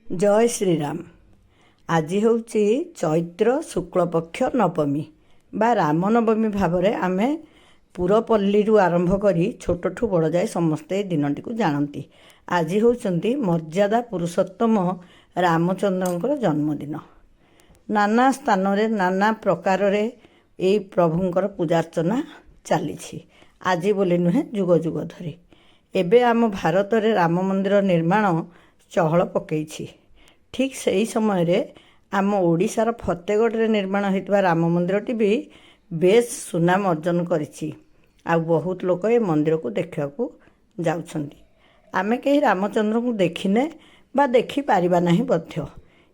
जय श्रीराम। आज हूँ चैत्र शुक्लपक्ष नवमी बा रामनवमी भाव में आम पुरपल्ली आरंभ कर छोटू बड़ जाए समस्ते दिनटी को जानती। आज होती मर्यादा पुरुषोत्तम रामचंद्र जन्मदिन। नाना स्थान रे नाना प्रकार ये प्रभुंर पूजार्चना चली आज बोली नुहे जुग जुग धरी। एबे आम भारत में राम मंदिर निर्माण चहल पकई। ठीक से समय रे आम ओडिशार फतेगढ़ निर्माण होता राम मंदिरटी भी बेस सुनाम अर्जन करिछि। आ बहुत लोक ए मंदिर को देखा जाउछंती। आमे कहीं रामचंद्र को देखिने बा देखि पारिबा नाही बध्य।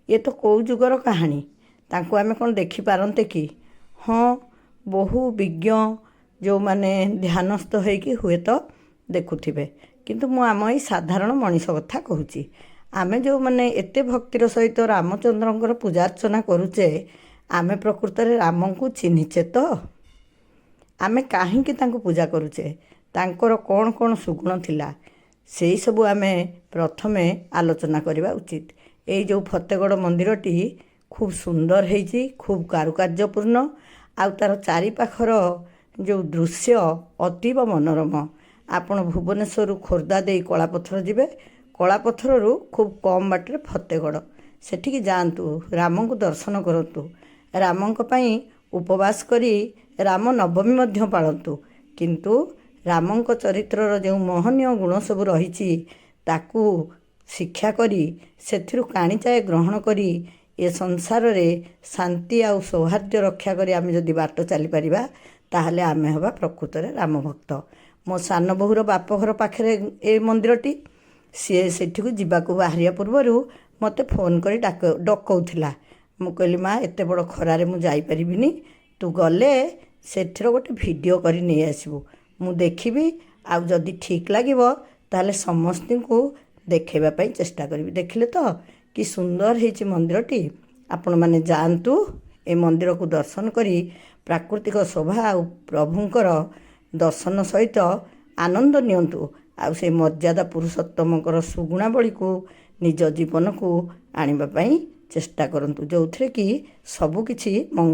ये तो कौ जुगर कहानी तांको आमे कौन देखि पारंते कि? हाँ, बहु विज्ञ जो माने ध्यानस्थ होइकि हुए तो देखुथिबे, किंतु मु आम ई साधारण मनीष कथा कहूची। आमे जो माने एते भक्तिर सहित रामचंद्रंकर पूजार्चना करुचे, आमे प्रकृत रे राम को चिन्हिचे तो? आमे काहींकि तांको पूजा करुचे, तांकर कौन कौन सुगुण थिला सेई सबु आमे प्रथमे आलोचना करिबा उचित। एई जो फतेगढ़ मंदिरटी खूब सुंदर हेइची, खूब कारुकार्यपूर्ण। आ तार चारि पाखर जो दृश्य अतीव मनोरम। आपण भुवनेश्वर खोर्धा दे कलापथर जिबे, कलापथर खूब कम बाटर फतेगढ़ सेठिकी जातु, राम को दर्शन करतु, रामंक पई उपवास करी राम नवमी मध्य पालतु। किंतु रामंक चरित्रर जो मोहनीय गुण सब रही ताकू शिक्षा करी सेथिरु काणीचाए ग्रहण करी ए संसार रे शांति आ सौहार्द्य रक्षा करी आमे जदि बाट चली परिबा ताहले आमे हबा प्रकृत रे राम भक्त। मो सान बहुर बापघर पाखरे ए मंदिरटी, सी सेठिकु जिबाकु बाहरिया पूर्वरु मते फोन करी डकौथिला। मु कहली माँ एते बड़ खरारे मु जाई परिबिनी, तू गले सेठिर गोटे वीडियो करी नै आसबु, मु देखिबी। आ जदि ठीक लागिबो ताहले समस्ती को देखेबा पई चेष्टा करिबी। देखिले तो कि सुंदर हेछि मंदिरटी। आपण माने जानतु, ए मंदिर को दर्शन करी प्राकृतिक शोभा आ प्रभुंकर दर्शन सहित आनंद नियंतु। आउ से मर्यादा पुरुषोत्तमकर सुगुणावली को निज जीवन को आनिबा पई चेष्टा करंतु, जो कि सबु किछि मंगल।